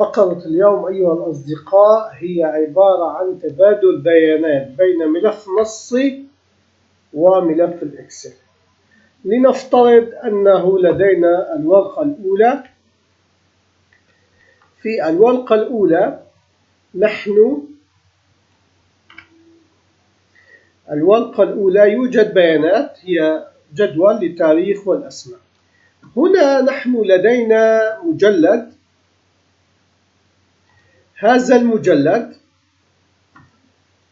فقرة اليوم أيها الأصدقاء هي عبارة عن تبادل بيانات بين ملف نصي وملف الإكسل. لنفترض أنه لدينا الورقة الأولى. في الورقة الأولى يوجد بيانات، هي جدول للتاريخ والأسماء. هنا نحن لدينا مجلد، هذا المجلد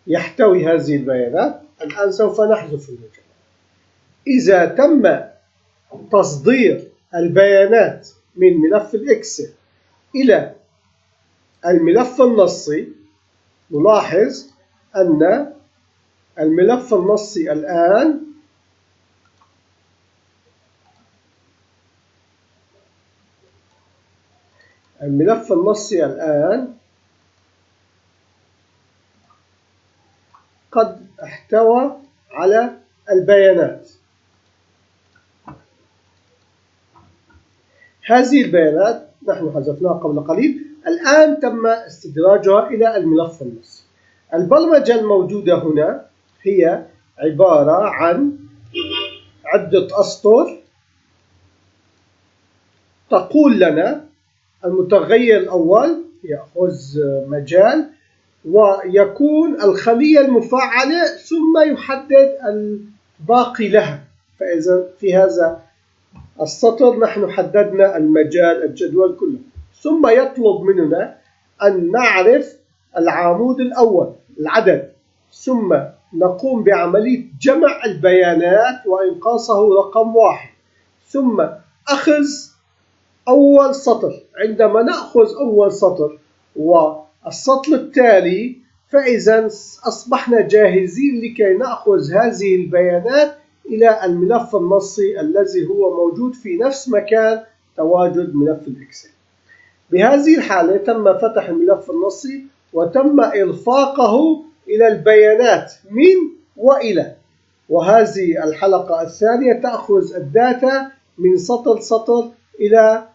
يحتوي هذه البيانات. الآن سوف نحذف المجلد. إذا تم تصدير البيانات من ملف الإكسل إلى الملف النصي، نلاحظ أن الملف النصي الآن قد احتوى على البيانات. هذه البيانات نحن حذفناها قبل قليل، الآن تم استدراجها إلى الملف النصي. البرمجة الموجودة هنا هي عبارة عن عدة أسطر تقول لنا المتغير الأول يأخذ مجال ويكون الخلية المفعلة ثم يحدد الباقي لها. فإذا في هذا السطر نحن حددنا المجال الجدول كله، ثم يطلب مننا أن نعرف العمود الأول العدد، ثم نقوم بعملية جمع البيانات وإنقاصه رقم 1، ثم أخذ أول سطر. عندما نأخذ أول سطر والسطر التالي فإذا أصبحنا جاهزين لكي نأخذ هذه البيانات إلى الملف النصي الذي هو موجود في نفس مكان تواجد ملف الإكسل. بهذه الحالة تم فتح الملف النصي وتم إرفاقه إلى البيانات من وإلى. وهذه الحلقة الثانية تأخذ الداتا من سطر سطر إلى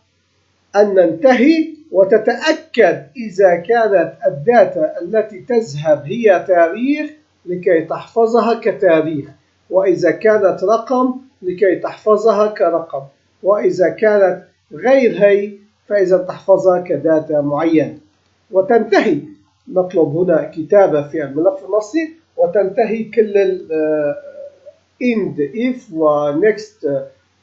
أن ننتهي وتتأكد إذا كانت الداتا التي تذهب هي تاريخ لكي تحفظها كتاريخ، وإذا كانت رقم لكي تحفظها كرقم، وإذا كانت غير هي فإذا تحفظها كداتا معين. وتنتهي، نطلب هنا كتابة في الملف النصي، وتنتهي كل end if و next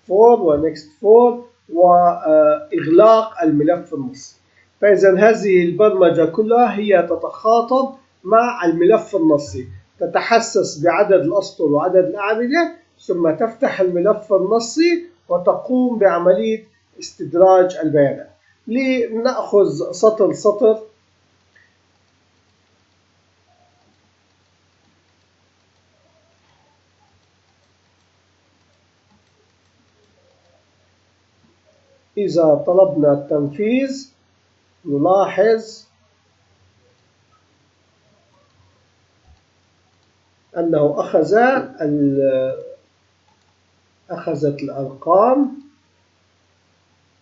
for و next for وإغلاق الملف النصي. فإذا هذه البرمجة كلها هي تتخاطب مع الملف النصي، تتحسس بعدد الأسطر وعدد الأعمدة، ثم تفتح الملف النصي وتقوم بعملية استدراج البيانات. لنأخذ سطر سطر. إذا طلبنا التنفيذ نلاحظ أنه أخذت الأرقام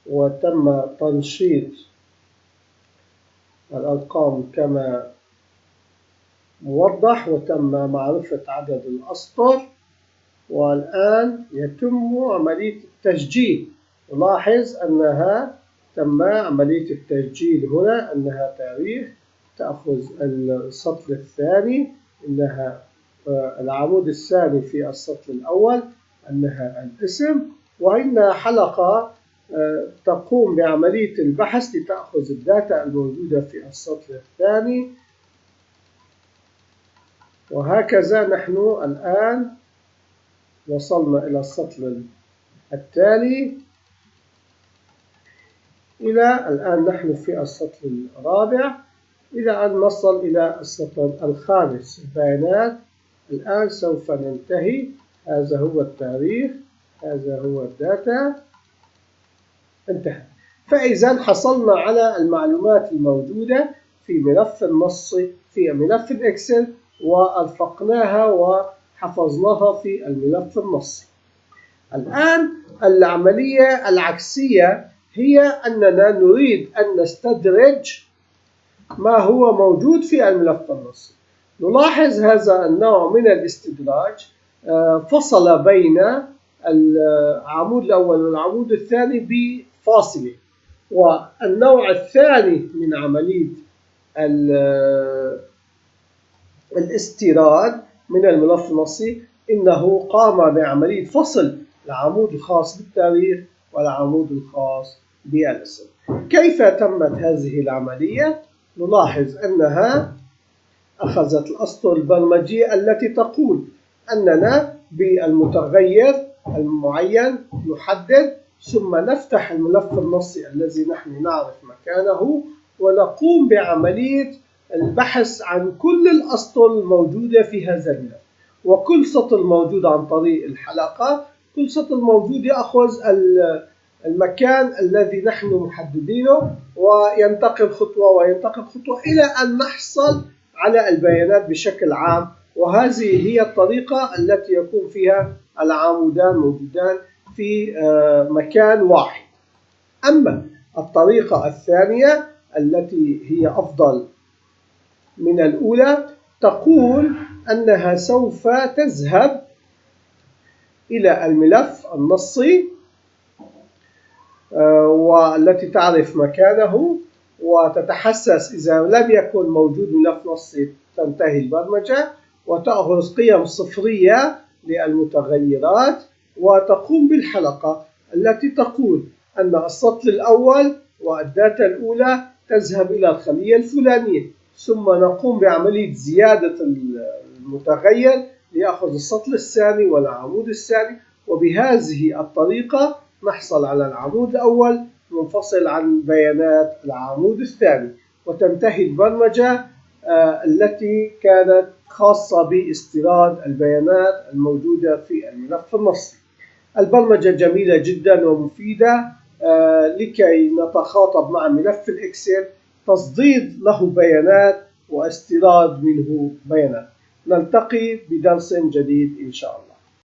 وتم تنشيط الأرقام كما موضح، وتم معرفة عدد الأسطر، والآن يتم عملية التسجيل. نلاحظ أنها تم عملية التسجيل هنا، أنها تاريخ. تأخذ السطر الثاني، أنها العمود الثاني في السطر الأول، أنها الاسم، وإنها حلقة تقوم بعملية البحث لتأخذ الداتا الموجودة في السطر الثاني. وهكذا نحن الآن وصلنا إلى السطر التالي، إلى الآن نحن في السطر الرابع، إلى أن نصل إلى السطر الخامس. البيانات الآن سوف ننتهي. هذا هو التاريخ، هذا هو الداتا، انتهى. فإذا حصلنا على المعلومات الموجودة في ملف النصي في ملف الإكسل، وأرفقناها وحفظناها في الملف النصي. الآن العملية العكسية هي أننا نريد أن نستدرج ما هو موجود في الملف النصي. نلاحظ هذا النوع من الاستدراج فصل بين العمود الأول والعمود الثاني بفاصلة، والنوع الثاني من عملية الاستيراد من الملف النصي إنه قام بعملية فصل العمود الخاص بالتاريخ والعمود الخاص بالاسم. كيف تمت هذه العملية؟ نلاحظ أنها أخذت الأسطر البرمجية التي تقول أننا بالمتغير المعين نحدد، ثم نفتح الملف النصي الذي نحن نعرف مكانه ونقوم بعملية البحث عن كل الأسطر الموجودة في هذا الملف، وكل سطر موجود عن طريق الحلقة، كل سطر موجود يأخذ المكان الذي نحن محددينه وينتقل خطوة وينتقل خطوة إلى أن نحصل على البيانات بشكل عام. وهذه هي الطريقة التي يكون فيها العمودان موجودان في مكان واحد. أما الطريقة الثانية التي هي أفضل من الأولى تقول أنها سوف تذهب إلى الملف النصي والتي تعرف مكانه وتتحسس إذا لم يكن موجود ملف نصي تنتهي البرمجة، وتأخذ قيم صفرية للمتغيرات وتقوم بالحلقة التي تقول أن السطر الأول والداتا الأولى تذهب إلى الخلية الفلانية، ثم نقوم بعملية زيادة المتغير ليأخذ السطر الثاني والعمود الثاني، وبهذه الطريقة نحصل على العمود الأول منفصل عن بيانات العمود الثاني، وتنتهي البرمجة التي كانت خاصة باستيراد البيانات الموجودة في الملف النصي. البرمجة جميلة جدا ومفيدة لكي نتخاطب مع ملف الإكسل، تصدير له بيانات واستيراد منه بيانات. نلتقي بدرس جديد إن شاء الله.